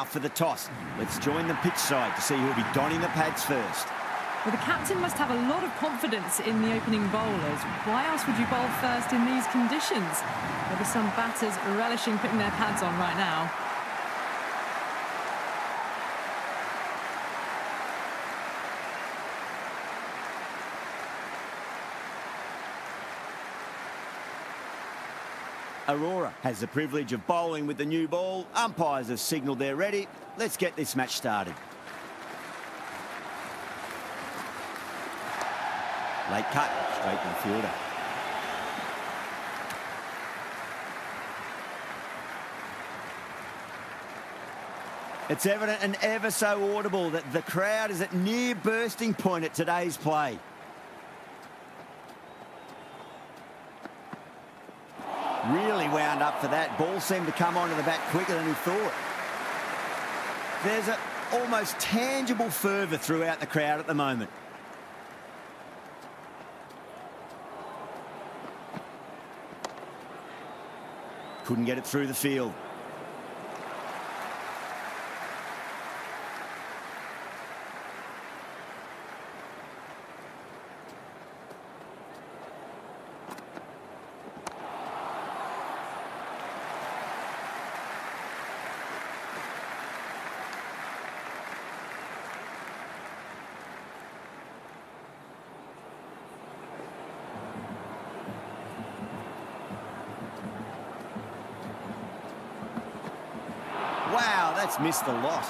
enough for the toss. Let's join the pitch side to see who'll be donning the pads first. Well, the captain must have a lot of confidence in the opening bowlers. Why else would you bowl first in these conditions? There'll be some batters relishing putting their pads on right now. Aurora has the privilege of bowling with the new ball. Umpires have signalled they're ready. Let's get this match started. Late cut, straight to the fielder. It's evident and ever so audible that the crowd is at near bursting point at today's play. Really wound up for that. Ball seemed to come onto the bat quicker than he thought. There's an almost tangible fervour throughout the crowd at the moment. Couldn't get it through the field. Wow, that's missed a lot.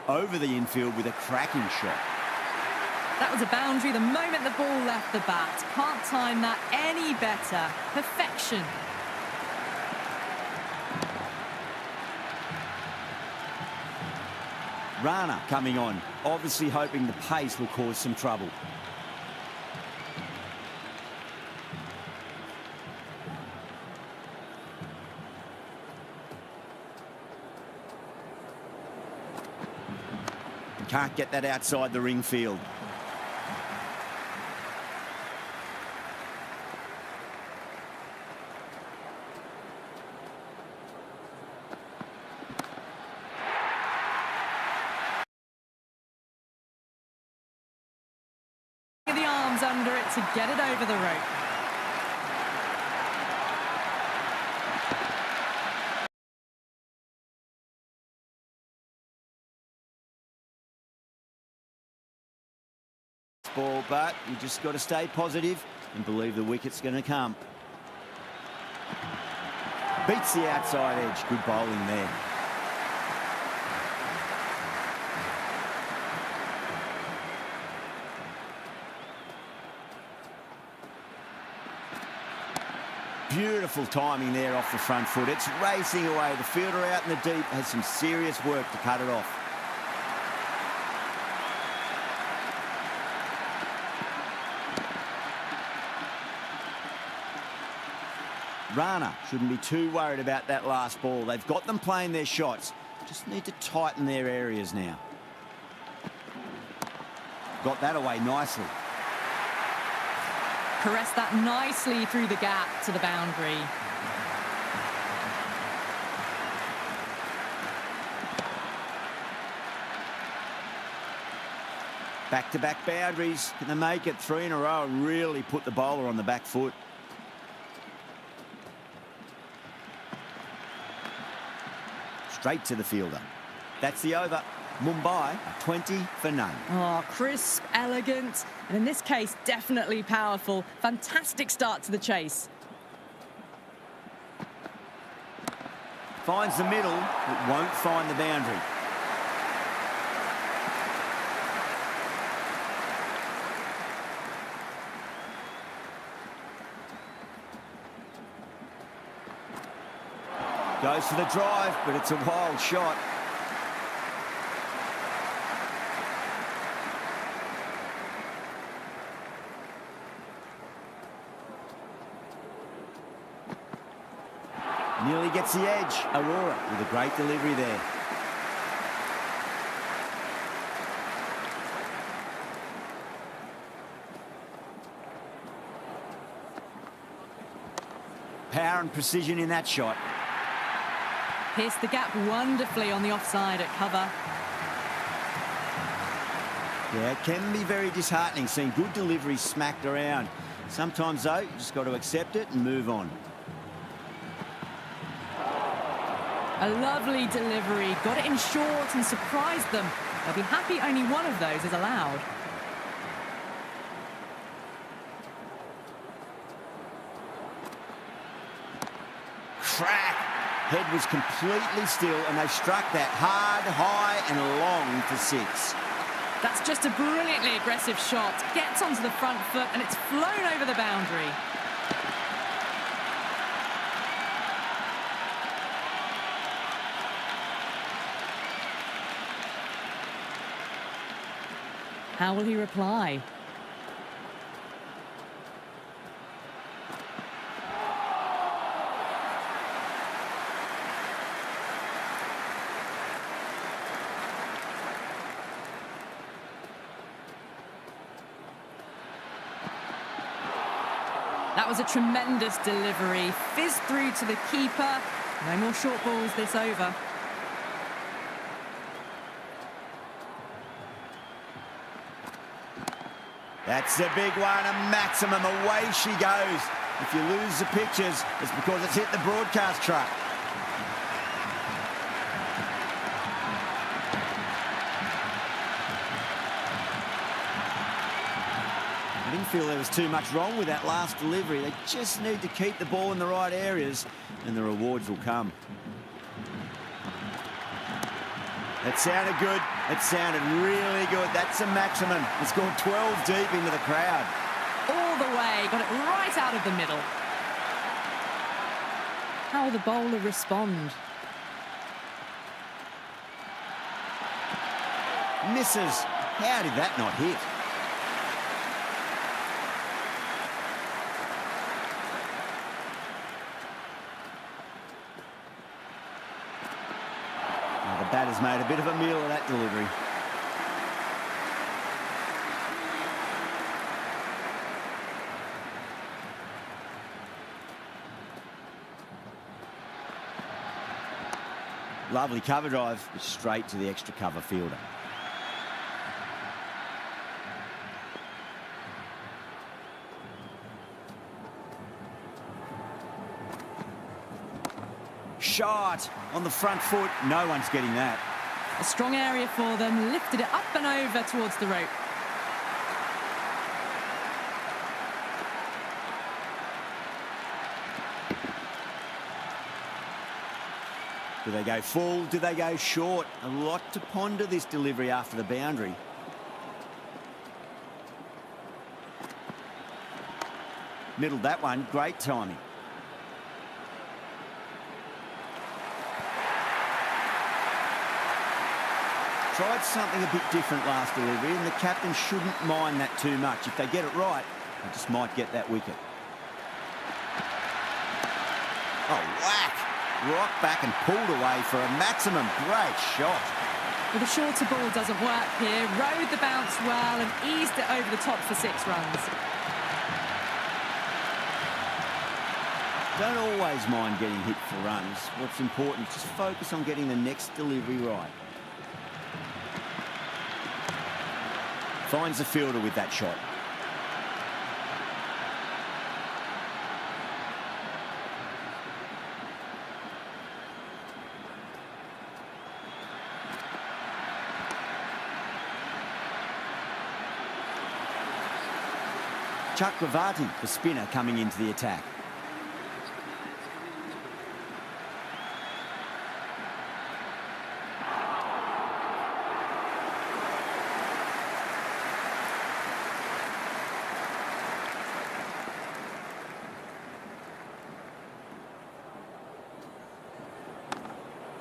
Over the infield with a cracking shot. That was a boundary the moment the ball left the bat. Can't time that any better. Perfection. Rana coming on, obviously hoping the pace will cause some trouble. Can't get that outside the ring field. The arms under it to get it over the rope. Ball, but you just got to stay positive and believe the wicket's going to come. Beats the outside edge. Good bowling there. Beautiful timing there off the front foot. It's racing away. The fielder out in the deep has some serious work to cut it off. Rana shouldn't be too worried about that last ball. They've got them playing their shots. Just need to tighten their areas now. Got that away nicely. Caressed that nicely through the gap to the boundary. Back-to-back boundaries. Can they make it 3 in a row and really put the bowler on the back foot? Straight to the fielder. That's the over. Mumbai, 20 for none. Oh, crisp, elegant, and in this case, definitely powerful. Fantastic start to the chase. Finds the middle, but won't find the boundary. Goes for the drive, but it's a wild shot. Nearly gets the edge. Aurora with a great delivery there. power and precision in that shot. Pierced the gap wonderfully on the offside at cover. Yeah, it can be very disheartening seeing good deliveries smacked around. Sometimes, though, you just got to accept it and move on. A lovely delivery. Got it in short and surprised them. They'll be happy only one of those is allowed. Crack! Head was completely still and they struck that hard, high and long for 6. That's just a brilliantly aggressive shot. Gets onto the front foot and it's flown over the boundary. How will he reply? That was a tremendous delivery. Fizzed through to the keeper. No more short balls this over. That's a big one, a maximum. Away she goes. If you lose the pictures, it's because it's hit the broadcast truck. I didn't feel there was too much wrong with that last delivery. They just need to keep the ball in the right areas and the rewards will come. That sounded good. It sounded really good. That's a maximum. It's gone 12 deep into the crowd. All the way. Got it right out of the middle. How will the bowler respond? Misses. How did that not hit? The batter's made a bit of a meal of that delivery. Lovely cover drive, straight to the extra cover fielder. Shot on the front foot. No one's getting that. A strong area for them. Lifted it up and over towards the rope. Do they go full? Do they go short? A lot to ponder this delivery after the boundary. Middled that one. Great timing. Tried something a bit different last delivery, and the captain shouldn't mind that too much. If they get it right, they just might get that wicket. Oh, whack! Rocked back and pulled away for a maximum. Great shot. Well, the shorter ball doesn't work here. Rode the bounce well and eased it over the top for 6 runs. Don't always mind getting hit for runs. What's important is just focus on getting the next delivery right. Finds the fielder with that shot. Chakravarti, the spinner, coming into the attack.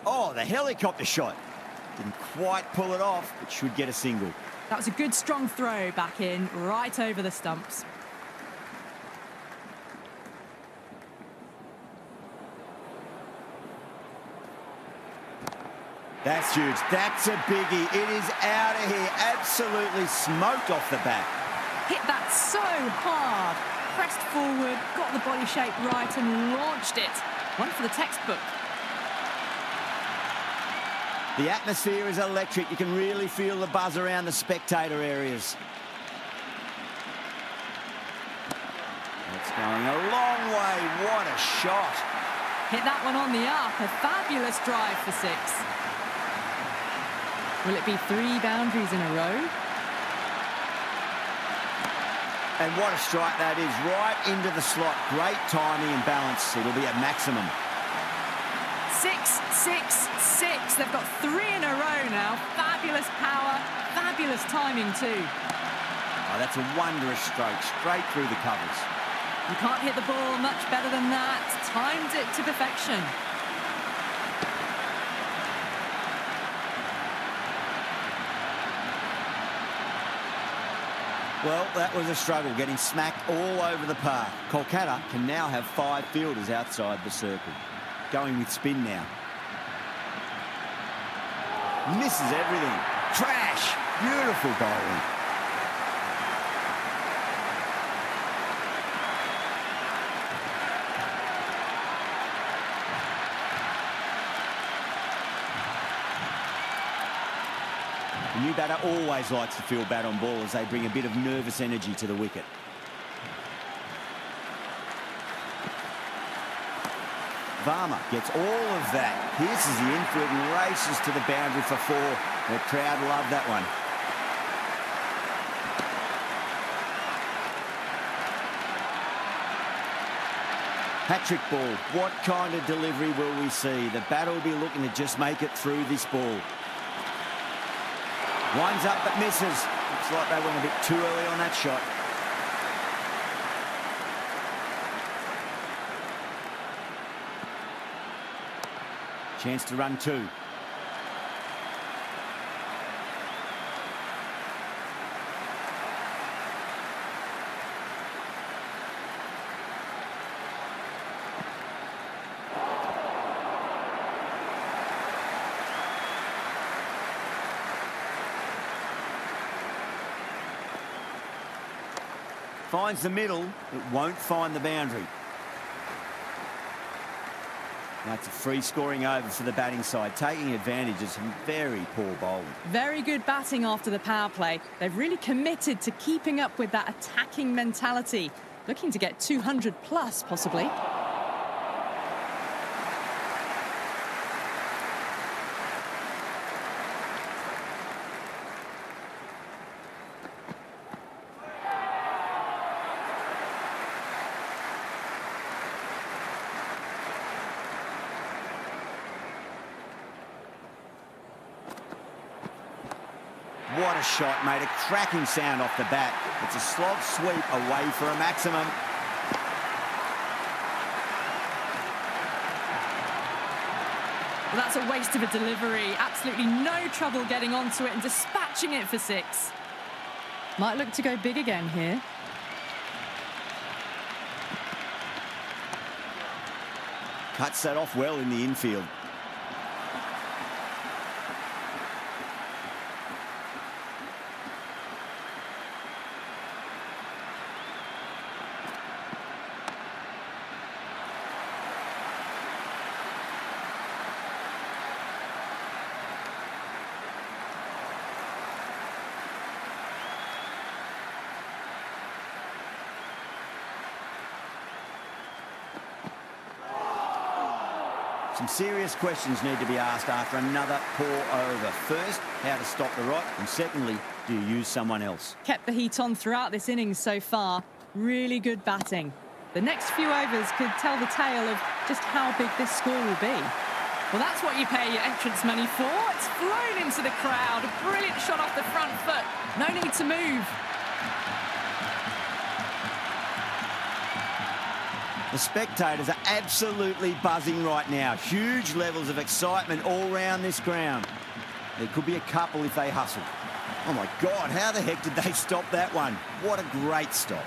Oh, the helicopter shot. Didn't quite pull it off, but should get a single. That was a good strong throw back in, right over the stumps. That's huge. That's a biggie. It is out of here. Absolutely smoked off the bat. Hit that so hard. pressed forward, got the body shape right and launched it. One for the textbook. The atmosphere is electric. You can really feel the buzz around the spectator areas. It's going a long way. What a shot. Hit that one on the up. A fabulous drive for 6. Will it be 3 boundaries in a row? And what a strike that is. Right into the slot. Great timing and balance. It'll be at maximum. 6, 6, 6. They've got 3 in a row now. Fabulous power, fabulous timing too. Oh, that's a wondrous stroke, straight through the covers. You can't hit the ball much better than that. Timed it to perfection. Well, that was a struggle, getting smacked all over the park. Kolkata can now have 5 fielders outside the circle. Going with spin now. Misses everything. Crash! Beautiful bowling. The new batter always likes to feel bat on ball as they bring a bit of nervous energy to the wicket. Varma gets all of that. Pierces the infield and races to the boundary for 4. The crowd love that one. Hat-trick ball. What kind of delivery will we see? The batter will be looking to just make it through this ball. Winds up but misses. Looks like they went a bit too early on that shot. Chance to run 2. Finds the middle, it won't find the boundary. That's a free scoring over for the batting side, taking advantage of some very poor bowling. Very good batting after the power play. They've really committed to keeping up with that attacking mentality. Looking to get 200 plus, possibly. What a shot, made a cracking sound off the bat. It's a slog sweep away for a maximum. Well, that's a waste of a delivery. Absolutely no trouble getting onto it and dispatching it for 6. Might look to go big again here. Cuts that off well in the infield. Some serious questions need to be asked after another poor over. First, how to stop the rot, and secondly, do you use someone else? Kept the heat on throughout this innings so far. Really good batting. The next few overs could tell the tale of just how big this score will be. Well, that's what you pay your entrance money for. It's flown into the crowd. A brilliant shot off the front foot. No need to move. The spectators are absolutely buzzing right now. Huge levels of excitement all round this ground. There could be a couple if they hustle. Oh my God, how the heck did they stop that one? What a great stop.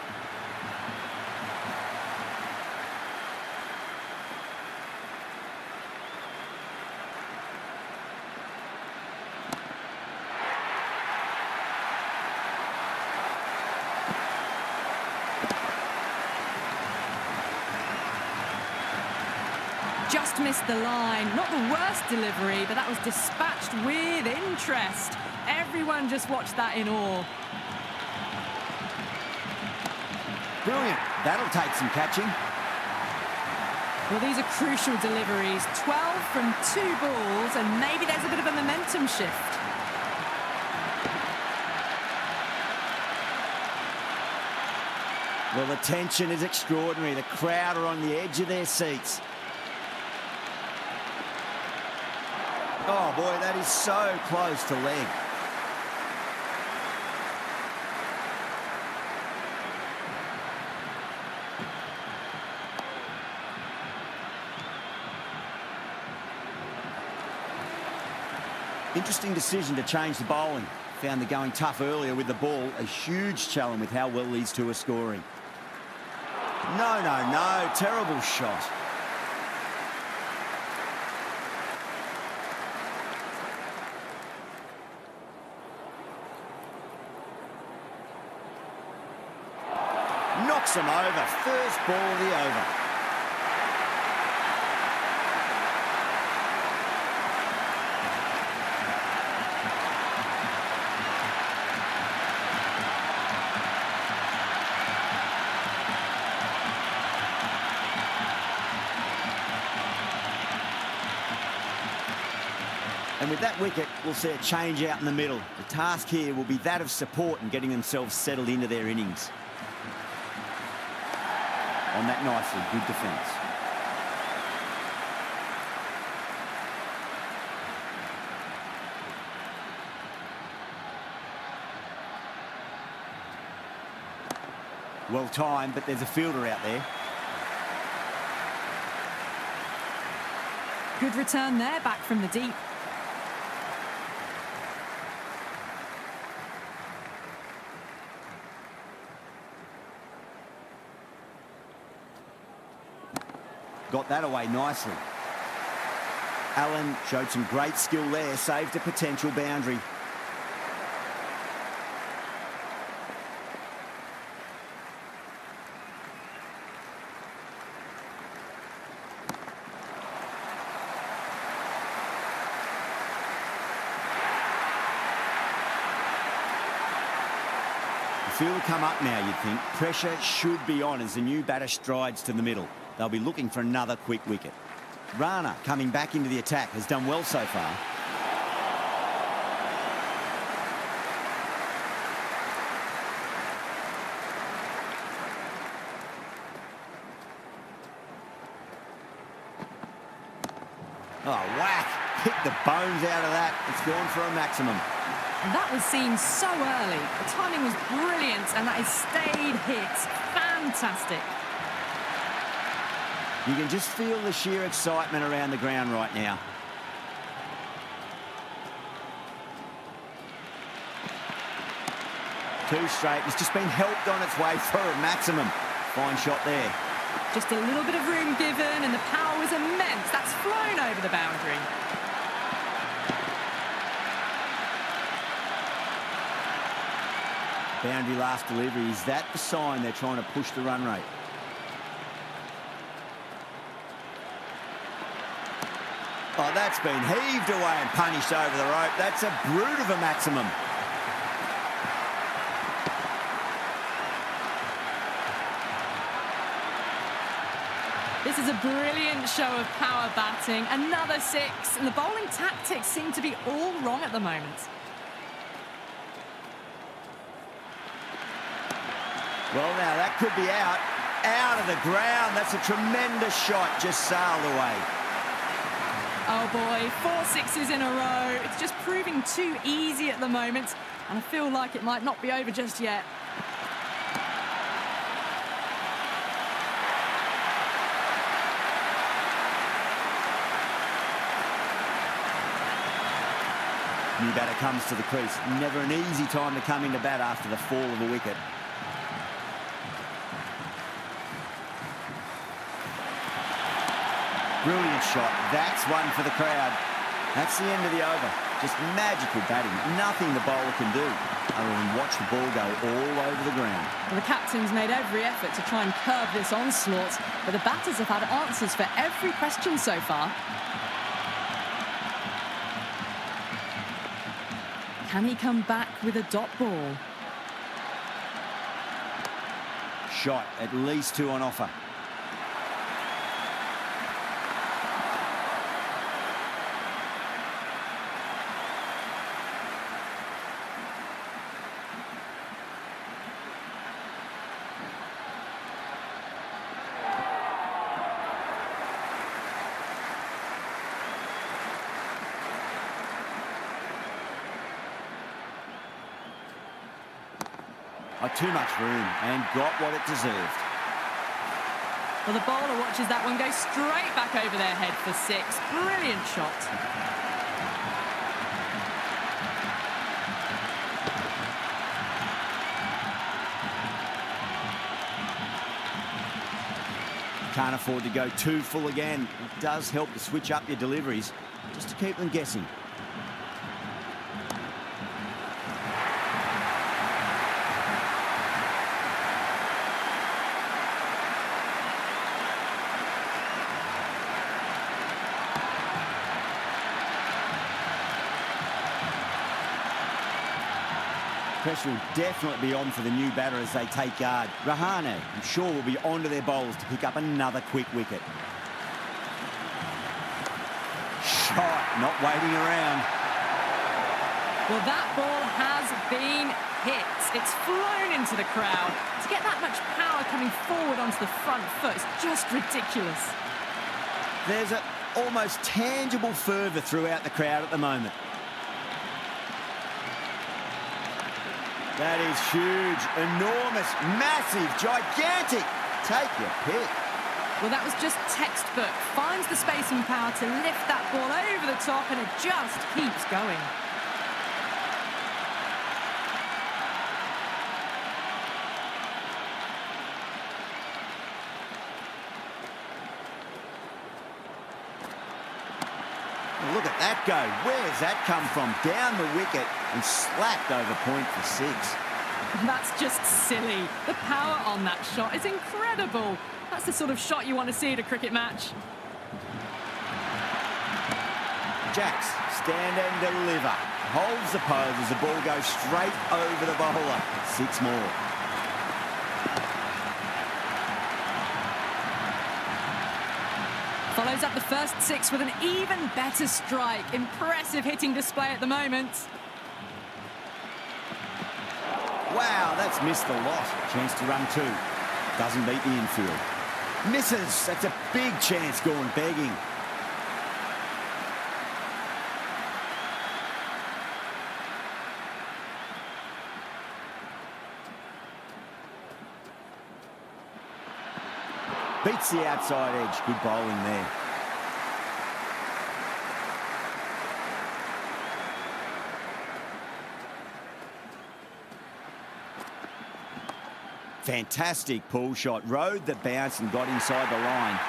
just missed the line. Not the worst delivery, but that was dispatched with interest. Everyone just watched that in awe. Brilliant. That'll take some catching. Well, these are crucial deliveries. 12 from 2 balls, and maybe there's a bit of a momentum shift. Well, the tension is extraordinary. The crowd are on the edge of their seats. Oh, boy, that is so close to leg. Interesting decision to change the bowling. Found the going tough earlier with the ball. A huge challenge with how well these two are scoring. No, no, no. Terrible shot. Knocks them over. First ball of the over. And with that wicket, we'll see a change out in the middle. The task here will be that of support and getting themselves settled into their innings. On that nicely, good defence. Well timed, but there's a fielder out there. Good return there, back from the deep. Got that away nicely. Allen showed some great skill there, saved a potential boundary. The field will come up now, you'd think. Pressure should be on as the new batter strides to the middle. They'll be looking for another quick wicket. Rana, coming back into the attack, has done well so far. Oh, whack! Picked the bones out of that. It's gone for a maximum. That was seen so early. The timing was brilliant, and that is stayed hit. Fantastic. You can just feel the sheer excitement around the ground right now. Two straight. It's just been helped on its way for a maximum. Fine shot there. Just a little bit of room given, and the power was immense. That's flown over the boundary. Boundary last delivery. Is that the sign they're trying to push the run rate? Oh, that's been heaved away and punished over the rope. That's a brute of a maximum. This is a brilliant show of power batting. Another 6, and the bowling tactics seem to be all wrong at the moment. Well, now that could be out. Out of the ground. That's a tremendous shot. Just sailed away. Oh boy, 4 sixes in a row. It's just proving too easy at the moment, and I feel like it might not be over just yet. New batter comes to the crease. Never an easy time to come into bat after the fall of a wicket. Brilliant shot. That's one for the crowd. That's the end of the over. Just magical batting. Nothing the bowler can do other than watch the ball go all over the ground. Well, the captain's made every effort to try and curb this onslaught, but the batters have had answers for every question so far. Can he come back with a dot ball? Shot, at least 2 on offer. Too much room and got what it deserved. Well, the bowler watches that one go straight back over their head for 6. Brilliant shot. Can't afford to go too full again. It does help to switch up your deliveries just to keep them guessing. Pressure will definitely be on for the new batter as they take guard. Rahane, I'm sure, will be on to their bowlers to pick up another quick wicket. Shot, not waiting around. Well, that ball has been hit. It's flown into the crowd. To get that much power coming forward onto the front foot is just ridiculous. There's an almost tangible fervour throughout the crowd at the moment. That is huge, enormous, massive, gigantic. Take your pick. Well, that was just textbook. Finds the space and power to lift that ball over the top, and it just keeps going. Look at that go. Where's that come from? Down the wicket and slapped over point for 6. That's just silly. The power on that shot is incredible. That's the sort of shot you want to see at a cricket match. Jacks, stand and deliver. Holds the pose as the ball goes straight over the bowler. 6 more. Follows up the first 6 with an even better strike. Impressive hitting display at the moment. Wow, that's missed the lot. Chance to run 2. Doesn't beat the infield. Misses. That's a big chance going begging. Beats the outside edge. Good bowling there. Fantastic pull shot. Rode the bounce and got inside the line.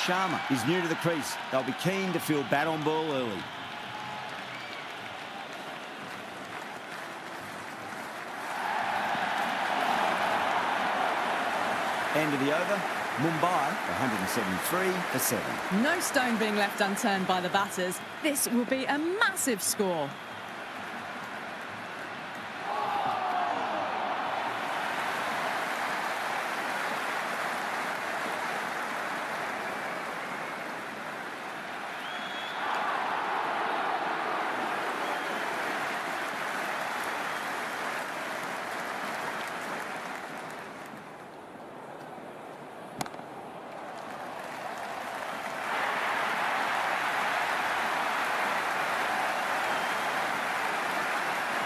Sharma is new to the crease. They'll be keen to field bat on ball early. End of the over. Mumbai 173 for 7. No stone being left unturned by the batters. This will be a massive score.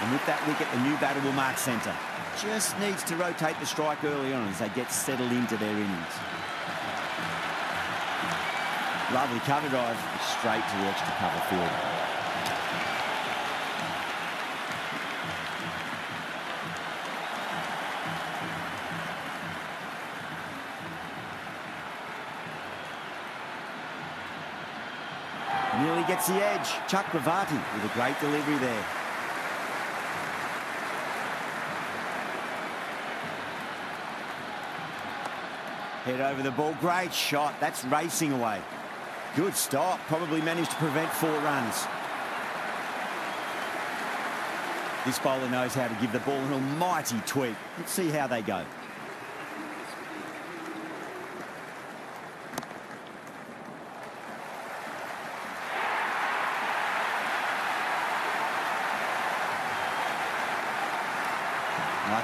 And with that wicket, the new batter will mark centre. Just needs to rotate the strike early on as they get settled into their innings. Lovely cover drive, straight to the extra cover field. Nearly gets the edge. Chakravarti with a great delivery there. Head over the ball. Great shot. That's racing away. Good stop. Probably managed to prevent 4 runs. This bowler knows how to give the ball an almighty tweak. Let's see how they go.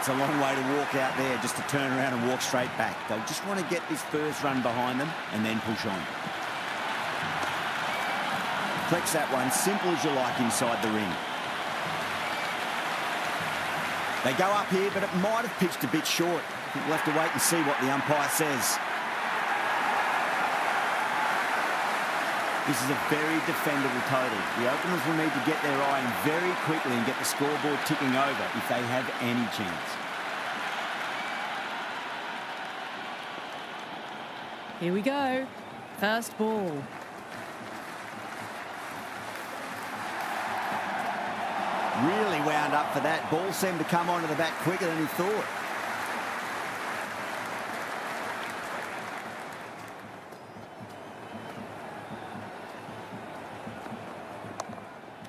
It's a long way to walk out there just to turn around and walk straight back. They'll just want to get this first run behind them and then push on. Flex that one, simple as you like inside the ring. They go up here, but it might have pitched a bit short. We'll have to wait and see what the umpire says. This is a very defendable total. The openers will need to get their eye in very quickly and get the scoreboard ticking over if they have any chance. Here we go. First ball. Really wound up for that. Ball seemed to come onto the bat quicker than he thought.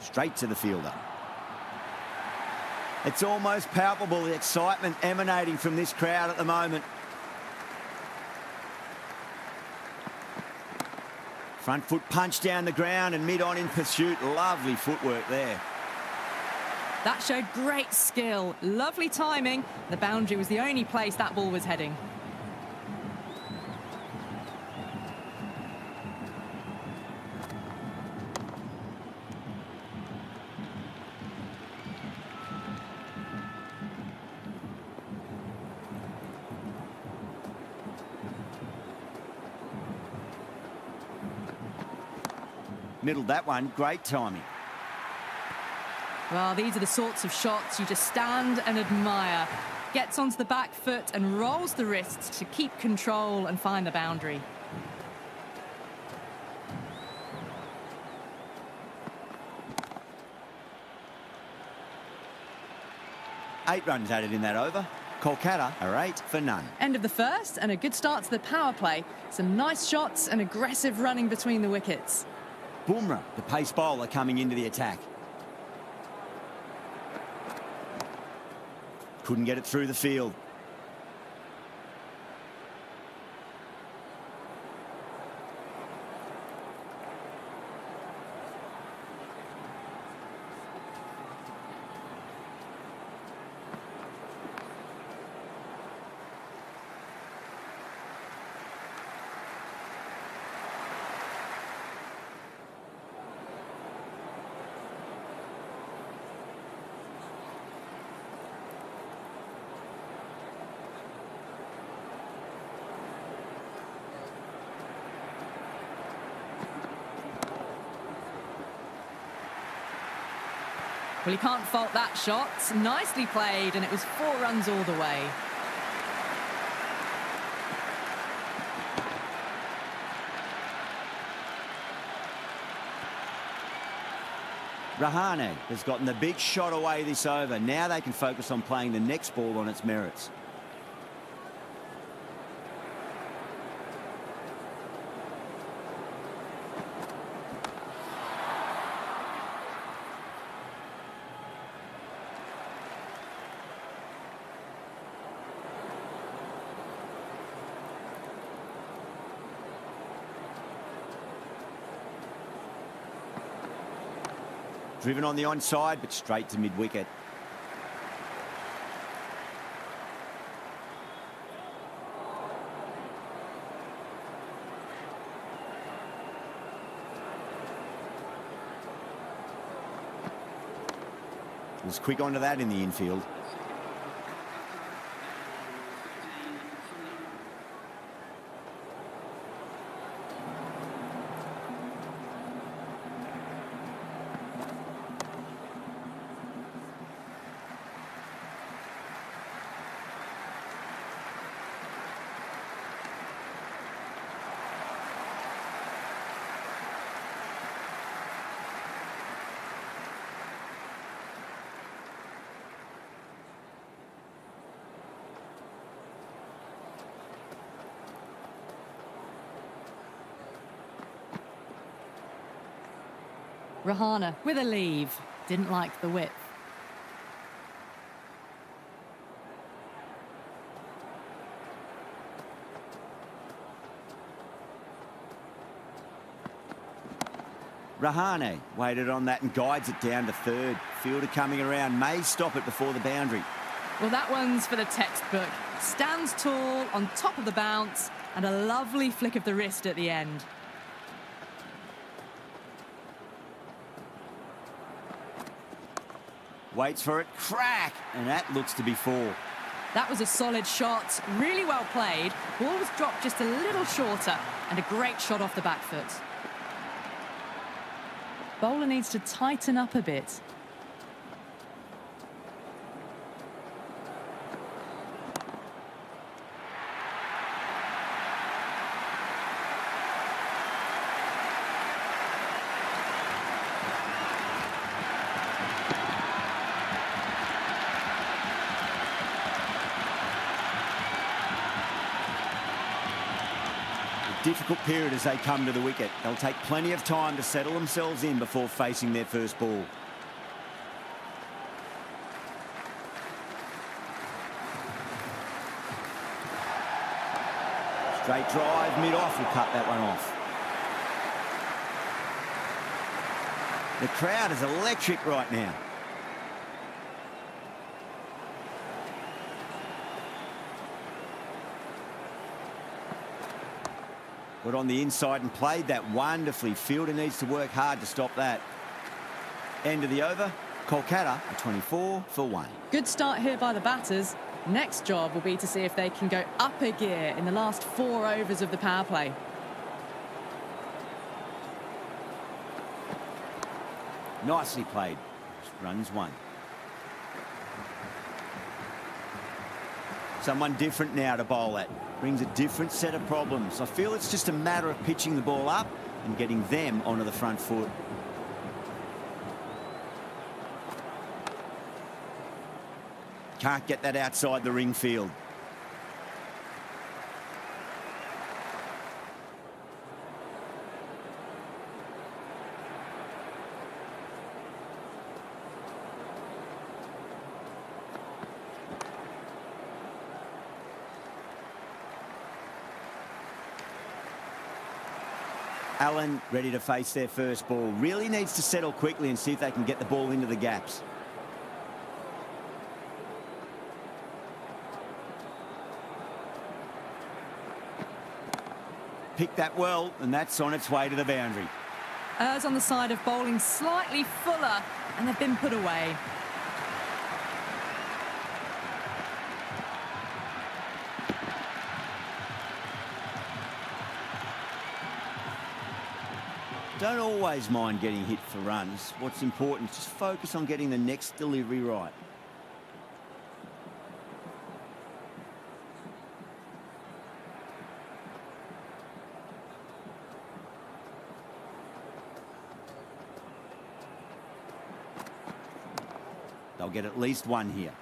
Straight to the fielder. It's almost palpable, the excitement emanating from this crowd at the moment. Front foot punch down the ground and mid-on in pursuit. Lovely footwork there. That showed great skill. Lovely timing. The boundary was the only place that ball was heading. Middled that one, great timing. Well, these are the sorts of shots you just stand and admire. Gets onto the back foot and rolls the wrists to keep control and find the boundary. Eight runs added in that over. Kolkata are 8 for none. End of the first and a good start to the power play. Some nice shots and aggressive running between the wickets. Bumrah, the pace bowler, coming into the attack. Couldn't get it through the field. Well, you can't fault that shot. Nicely played, and it was 4 runs all the way. Rahane has gotten the big shot away this over. Now they can focus on playing the next ball on its merits. Driven on the onside, but straight to mid-wicket. Was quick onto that in the infield. Rahana with a leave. Didn't like the width. Rahane waited on that and guides it down to third. Fielder coming around, may stop it before the boundary. Well, that one's for the textbook. Stands tall, on top of the bounce, and a lovely flick of the wrist at the end. Waits for it, crack, and that looks to be four. That was a solid shot, really well played. Ball was dropped just a little shorter, and a great shot off the back foot. Bowler needs to tighten up a bit. Difficult period as they come to the wicket. They'll take plenty of time to settle themselves in before facing their first ball. Straight drive, mid-off, will cut that one off. The crowd is electric right now. Got on the inside and played that wonderfully. Fielder needs to work hard to stop that. End of the over. Kolkata are 24 for 1. Good start here by the batters. Next job will be to see if they can go up a gear in the last 4 overs of the power play. Nicely played. Runs 1. Someone different now to bowl at. Brings a different set of problems. I feel it's just a matter of pitching the ball up and getting them onto the front foot. Can't get that outside the ring field. Allen ready to face their first ball. Really needs to settle quickly and see if they can get the ball into the gaps. Picked that well, and that's on its way to the boundary. Errs on the side of bowling slightly fuller, and they've been put away. Don't always mind getting hit for runs. What's important is just focus on getting the next delivery right. They'll get at least one here.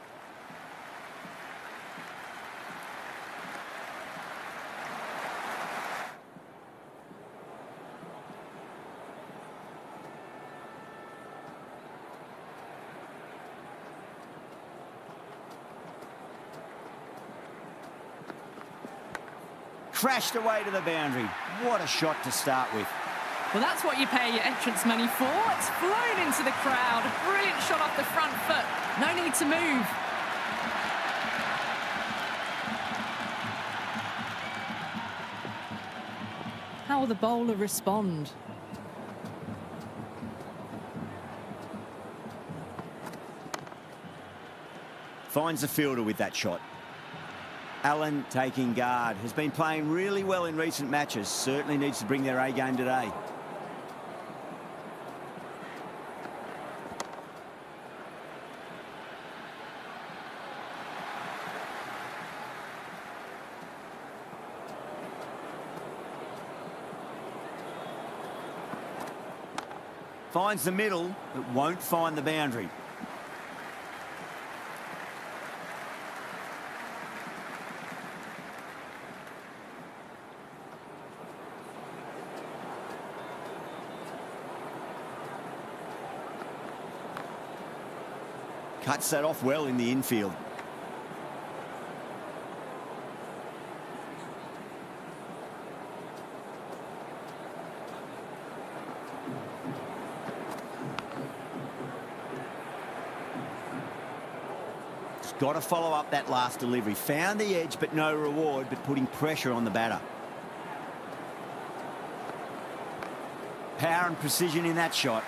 Crashed away to the boundary. What a shot to start with. Well, that's what you pay your entrance money for. It's flown into the crowd. A brilliant shot off the front foot. No need to move. How will the bowler respond? Finds the fielder with that shot. Allen taking guard. Has been playing really well in recent matches. Certainly needs to bring their A game today. Finds the middle, but won't find the boundary. Cuts that off well in the infield. Got to follow up that last delivery. Found the edge, but no reward, but putting pressure on the batter. Power and precision in that shot.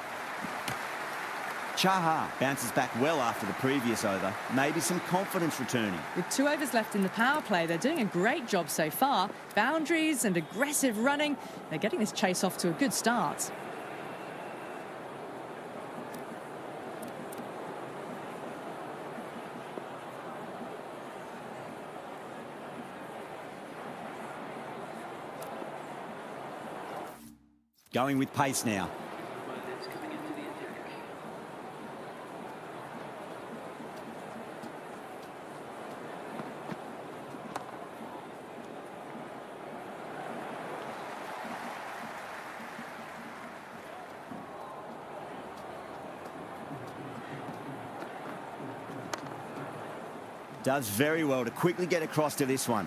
Chahar bounces back well after the previous over. Maybe some confidence returning. With 2 overs left in the power play, they're doing a great job so far. Boundaries and aggressive running. They're getting this chase off to a good start. Going with pace now. Does very well to quickly get across to this one.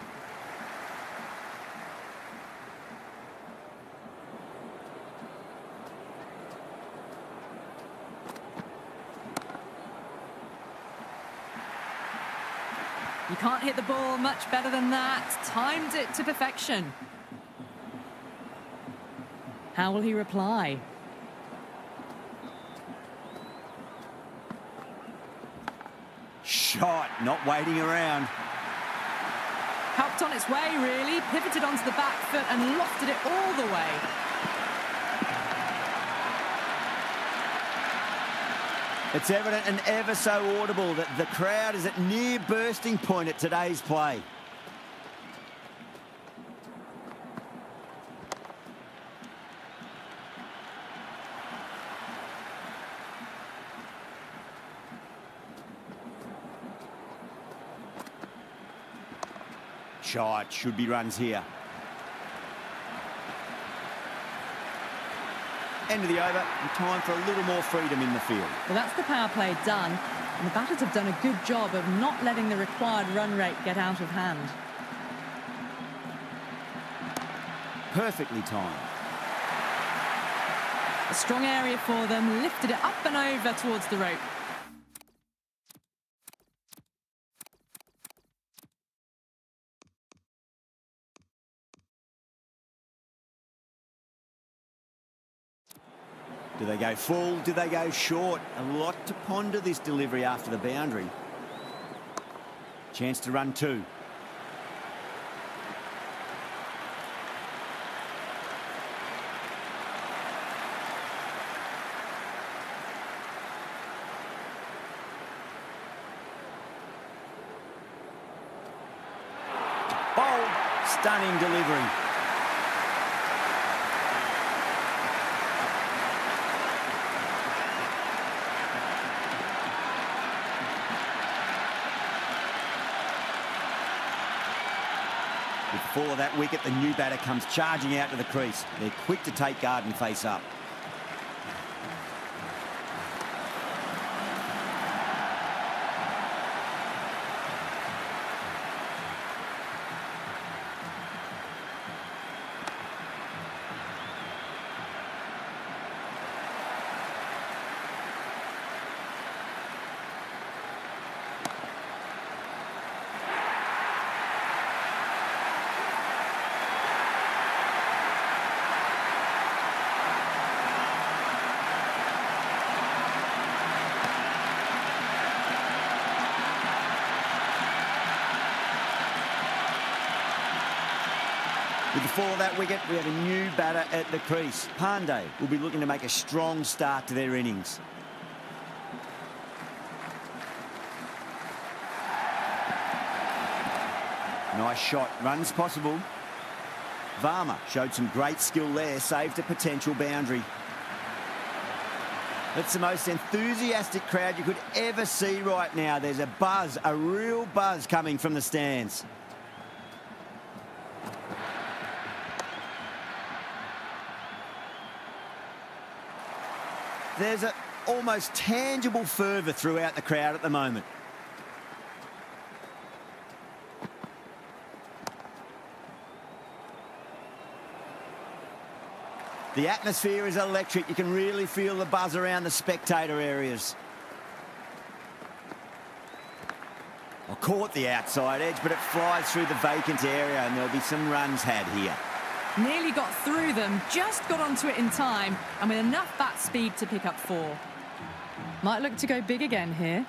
You can't hit the ball much better than that. Timed it to perfection. How will he reply? Shot, not waiting around. Helped on its way, really. Pivoted onto the back foot and lofted it all the way. It's evident and ever so audible that the crowd is at near bursting point at today's play. Shot, should be runs here. End of the over, and time for a little more freedom in the field. Well, that's the power play done, and the batters have done a good job of not letting the required run rate get out of hand. Perfectly timed. A strong area for them, lifted it up and over towards the rope. Do they go full? Do they go short? A lot to ponder this delivery after the boundary. Chance to run 2. Bold, stunning delivery. With the fall of that wicket, the new batter comes charging out to the crease. They're quick to take guard and face up. With the fall of that wicket, we have a new batter at the crease. Pandya will be looking to make a strong start to their innings. Nice shot, runs possible. Varma showed some great skill there, saved a potential boundary. It's the most enthusiastic crowd you could ever see right now. There's a buzz, a real buzz coming from the stands. There's almost tangible fervour throughout the crowd at the moment. The atmosphere is electric. You can really feel the buzz around the spectator areas. I caught the outside edge, but it flies through the vacant area, and there'll be some runs had here. Nearly got through them, just got onto it in time, and with enough bat speed to pick up 4. Might look to go big again here.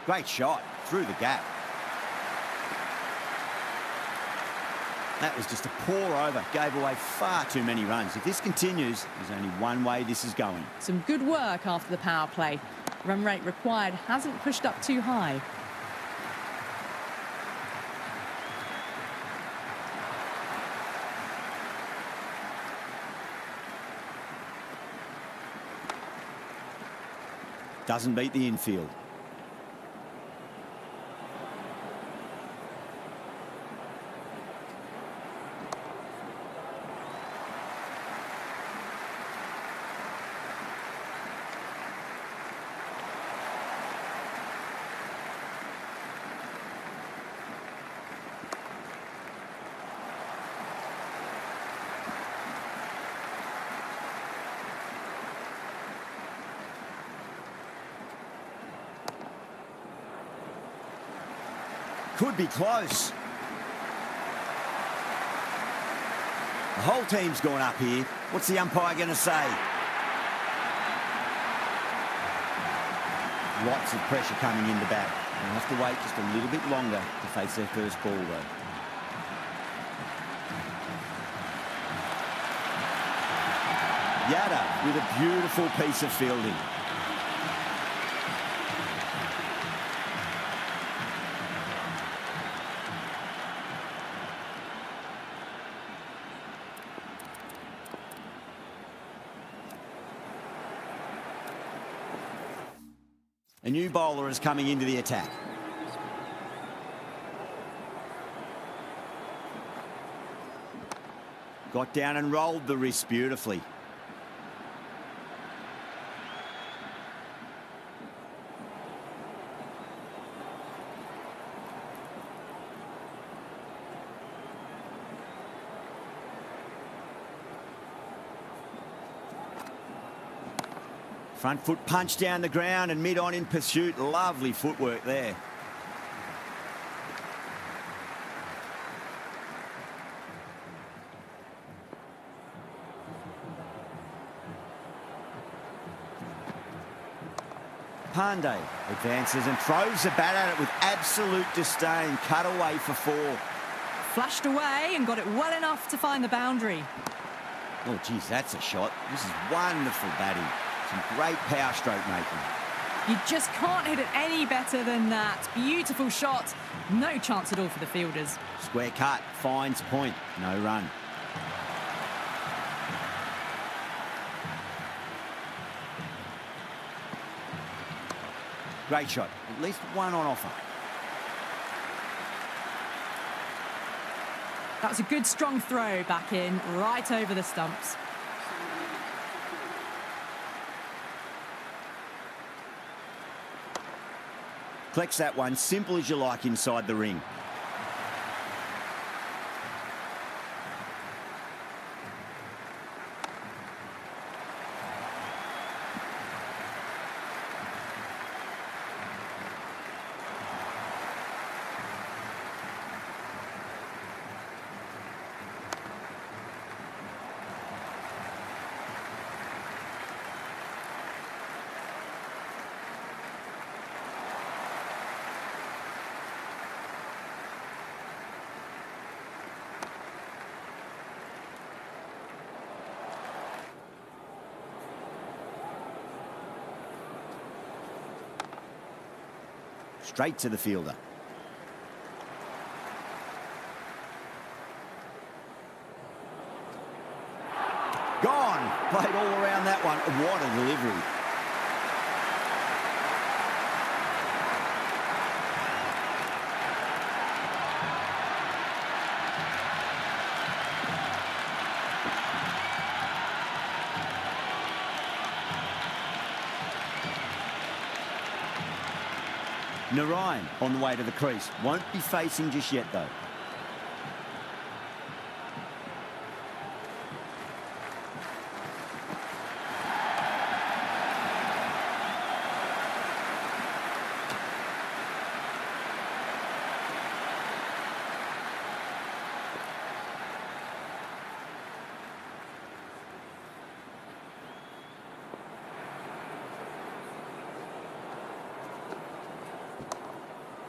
Great shot through the gap. That was just a pour over. Gave away far too many runs. If this continues, there's only one way this is going. Some good work after the power play. Run rate required hasn't pushed up too high. Doesn't beat the infield. Could be close. The whole team's gone up here. What's the umpire going to say? Lots of pressure coming in the bat. They'll have to wait just a little bit longer to face their first ball, though. Yada with a beautiful piece of fielding. A new bowler is coming into the attack. Got down and rolled the wrist beautifully. Front foot punch down the ground and mid-on in pursuit. Lovely footwork there. Pandya advances and throws the bat at it with absolute disdain. Cut away for 4. Flashed away and got it well enough to find the boundary. Oh, geez, that's a shot. This is wonderful batting. Some great power stroke making. You just can't hit it any better than that. Beautiful shot. No chance at all for the fielders. Square cut, finds point. No run. Great shot. At least one on offer. That was a good strong throw back in, right over the stumps. Collects that one, simple as you like inside the ring. Straight to the fielder. Gone. Played all around that one. What a delivery. Narayan on the way to the crease. Won't be facing just yet, though.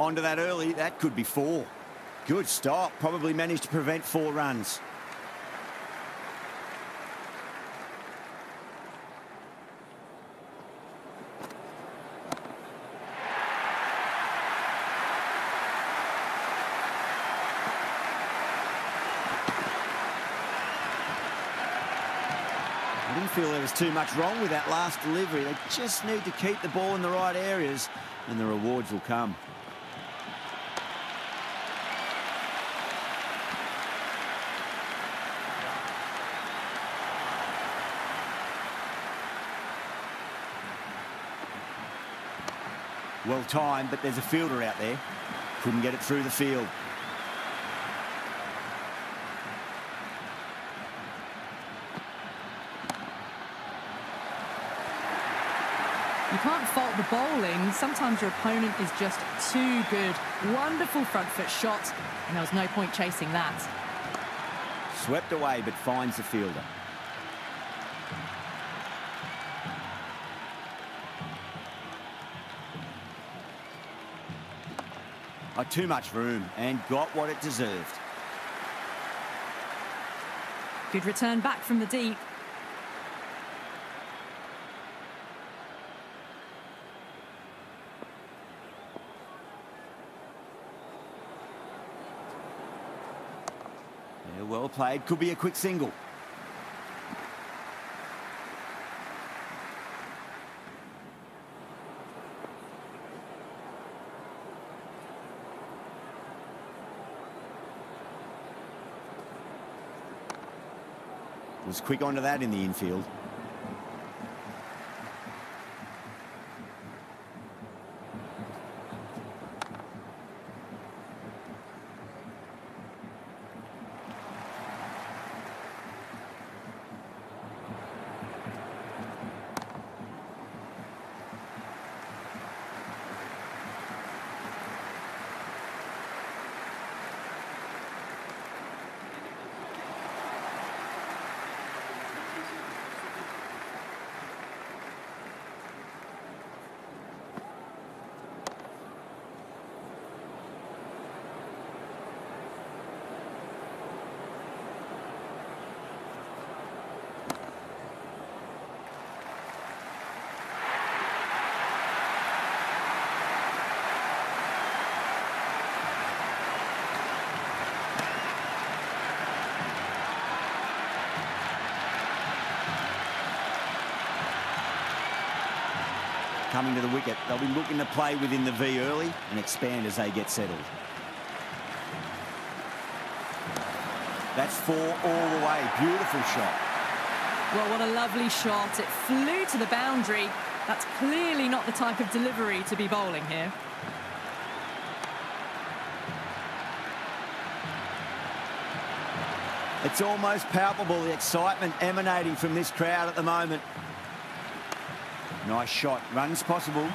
Onto that early, that could be 4. Good stop, probably managed to prevent 4 runs. I didn't feel there was too much wrong with that last delivery. They just need to keep the ball in the right areas and the rewards will come. Well timed, but there's a fielder out there. Couldn't get it through the field. You can't fault the bowling. Sometimes your opponent is just too good. Wonderful front foot shot, and there was no point chasing that. Swept away, but finds the fielder. Too much room and got what it deserved. Good return back from the deep. Yeah, well played. Could be a quick single. Was quick onto that in the infield. Coming to the wicket, they'll be looking to play within the V early and expand as they get settled. That's 4 all the way. Beautiful shot. Well, what a lovely shot. It flew to the boundary. That's clearly not the type of delivery to be bowling here. It's almost palpable, the excitement emanating from this crowd at the moment. Nice shot. Runs possible.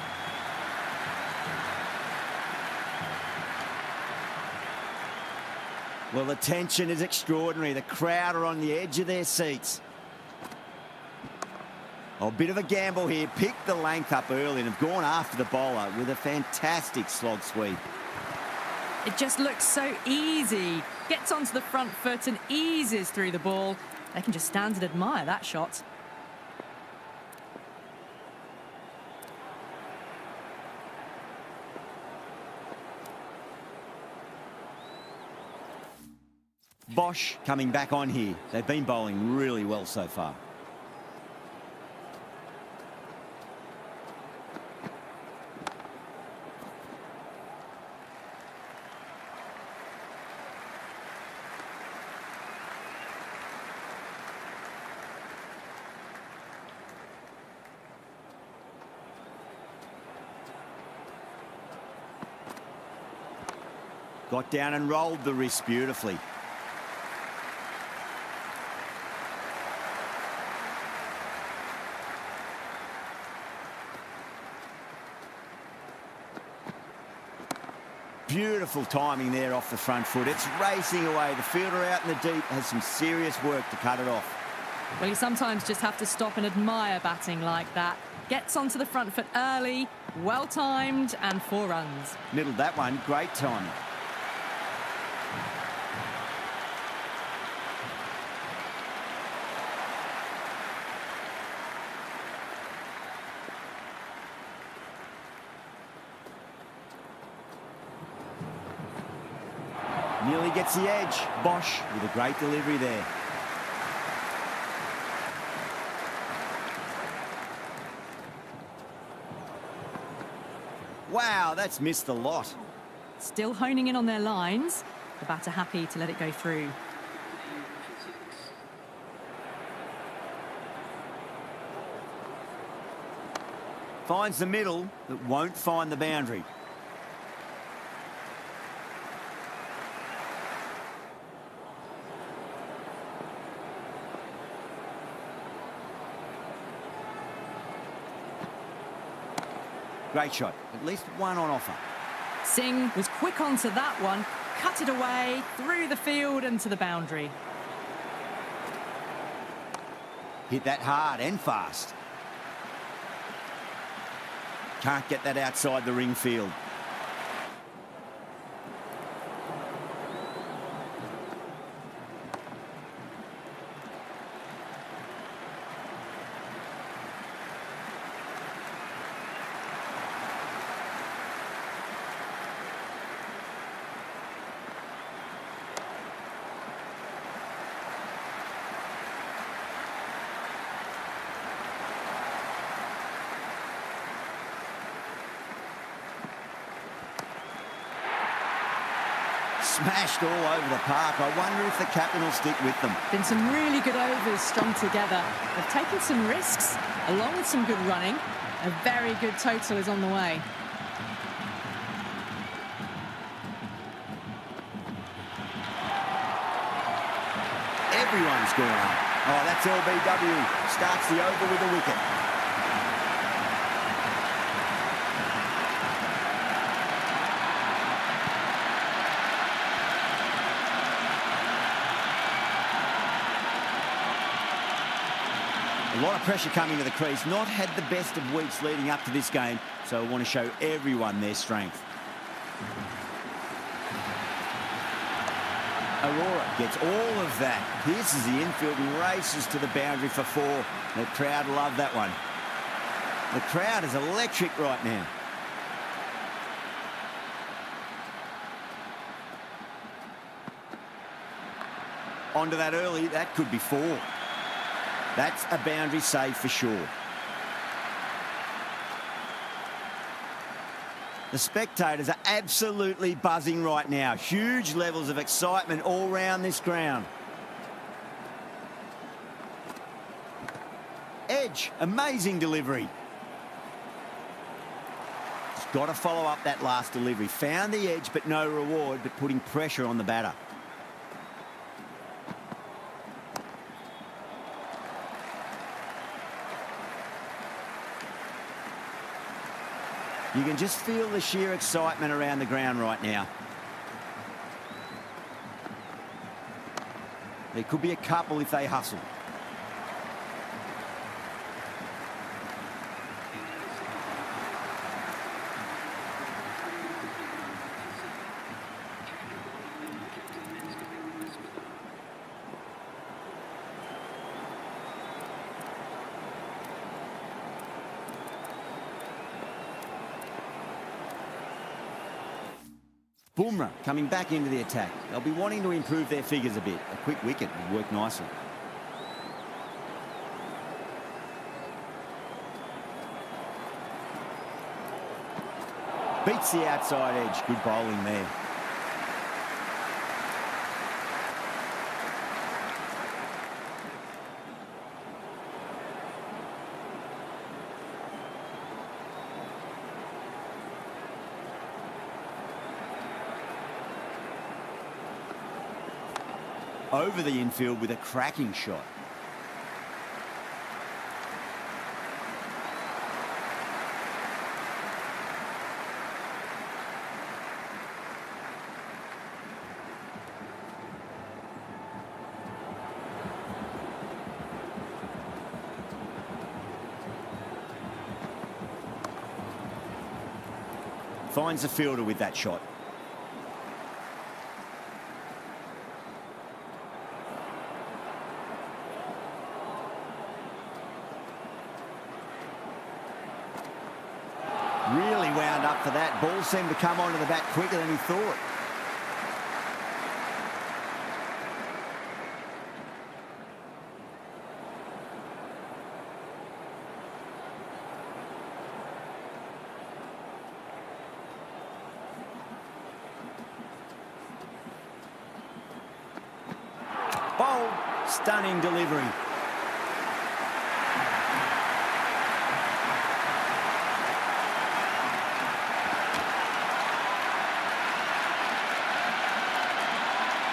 Well, the tension is extraordinary. The crowd are on the edge of their seats. Oh, a bit of a gamble here. Picked the length up early and have gone after the bowler with a fantastic slog sweep. It just looks so easy. Gets onto the front foot and eases through the ball. They can just stand and admire that shot. Bosch coming back on here. They've been bowling really well so far. Got down and rolled the wrist beautifully. Beautiful timing there off the front foot. It's racing away. The fielder out in the deep has some serious work to cut it off. Well, you sometimes just have to stop and admire batting like that. Gets onto the front foot early, well-timed, and 4 runs. Middled that one. Great timing. Nearly gets the edge. Bosch with a great delivery there. Wow, that's missed the lot. Still honing in on their lines. The batter happy to let it go through. Finds the middle, but won't find the boundary. Great shot. At least one on offer. Singh was quick onto that one, cut it away, through the field and to the boundary. Hit that hard and fast. Can't get that outside the ring field. Smashed all over the park. I wonder if the captain will stick with them. Been some really good overs strung together. They've taken some risks, along with some good running. A very good total is on the way. Everyone's gone up. Oh, that's LBW. Starts the over with a wicket. A lot of pressure coming to the crease. Not had the best of weeks leading up to this game, so I want to show everyone their strength. Aurora gets all of that. Pierces the infield and races to the boundary for 4. The crowd love that one. The crowd is electric right now. Onto that early. That could be 4. That's a boundary save for sure. The spectators are absolutely buzzing right now. Huge levels of excitement all round this ground. Edge, amazing delivery. Just got to follow up that last delivery. Found the edge, but no reward, but putting pressure on the batter. You can just feel the sheer excitement around the ground right now. There could be a couple if they hustle. Bumrah coming back into the attack. They'll be wanting to improve their figures a bit. A quick wicket would work nicely. Beats the outside edge. Good bowling there. over the infield with a cracking shot. Finds the fielder with that shot. Really wound up for that. Ball seemed to come onto the bat quicker than he thought. Bold, stunning delivery.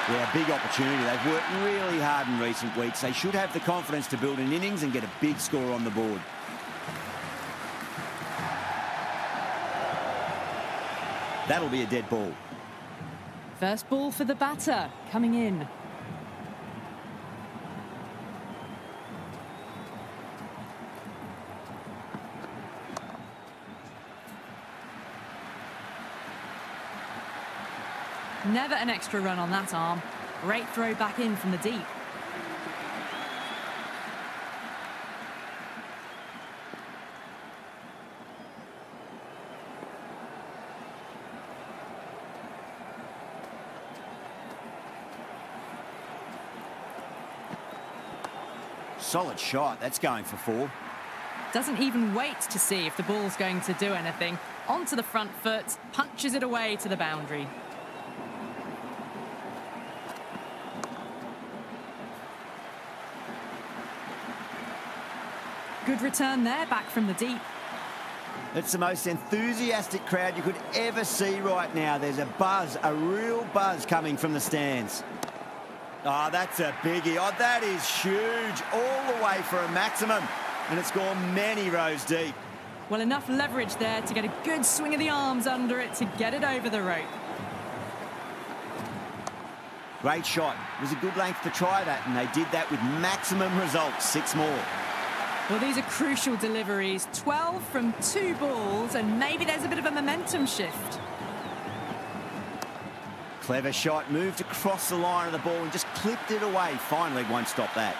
Yeah, big opportunity. They've worked really hard in recent weeks. They should have the confidence to build an innings and get a big score on the board. That'll be a dead ball. First ball for the batter, coming in. Never an extra run on that arm. Great throw back in from the deep. Solid shot. That's going for 4. Doesn't even wait to see if the ball's going to do anything. Onto the front foot, punches it away to the boundary. Good return there, back from the deep. It's the most enthusiastic crowd you could ever see right now. There's a buzz, a real buzz coming from the stands. Oh, that's a biggie. Oh, that is huge. All the way for a maximum. And it's gone many rows deep. Well, enough leverage there to get a good swing of the arms under it to get it over the rope. Great shot. It was a good length to try that, and they did that with maximum results. 6 more. Well, these are crucial deliveries. 12 from 2 balls, and maybe there's a bit of a momentum shift. Clever shot, moved across the line of the ball and just clipped it away. Finally, won't stop that.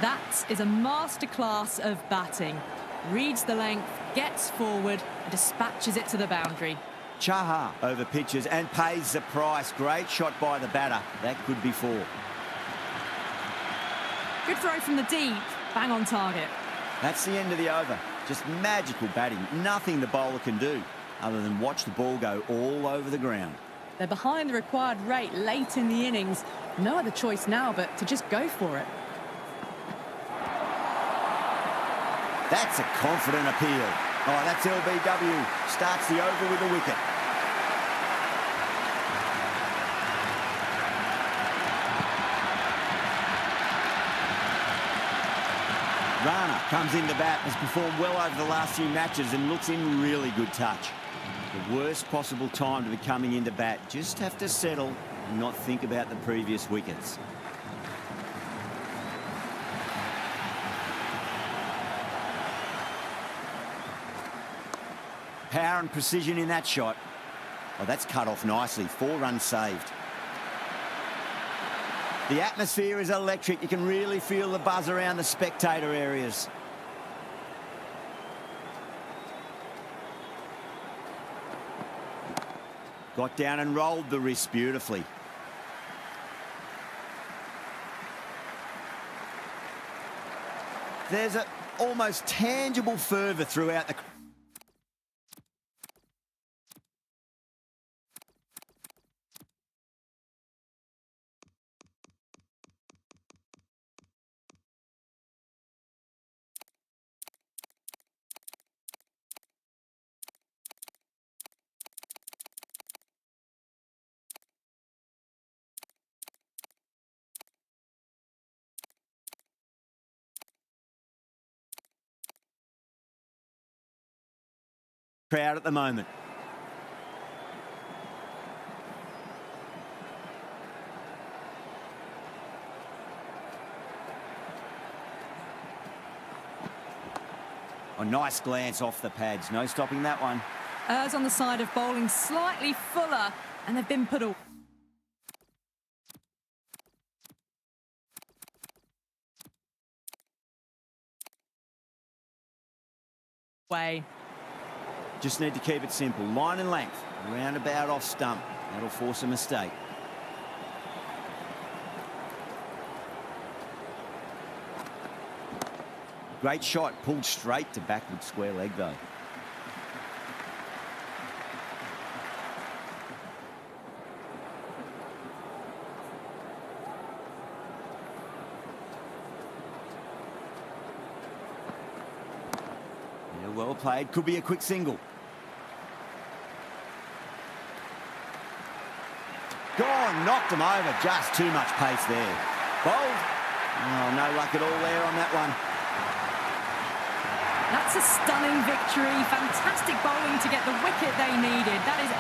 That is a masterclass of batting. Reads the length, gets forward, and dispatches it to the boundary. Chaha over pitches and pays the price. Great shot by the batter. That could be 4. Good throw from the deep, bang on target. That's the end of the over. Just magical batting. Nothing the bowler can do other than watch the ball go all over the ground. They're behind the required rate late in the innings. No other choice now but to just go for it. That's a confident appeal. Oh, that's LBW. Starts the over with a wicket. Rana comes in to bat, has performed well over the last few matches and looks in really good touch. The worst possible time to be coming into bat. Just have to settle and not think about the previous wickets. Power and precision in that shot. Oh, that's cut off nicely. 4 runs saved. The atmosphere is electric. You can really feel the buzz around the spectator areas. Got down and rolled the wrist beautifully. There's an almost tangible fervour throughout the Crowd at the moment. A nice glance off the pads. No stopping that one. Errs on the side of bowling slightly fuller, and they've been put away. Just need to keep it simple. Line and length. Roundabout off stump. That'll force a mistake. Great shot. Pulled straight to backward square leg, though. Yeah, well played. Could be a quick single. Gone. Knocked him over. Just too much pace there. Bowled. Oh, no luck at all there on that one. That's a stunning victory. Fantastic bowling to get the wicket they needed. That is...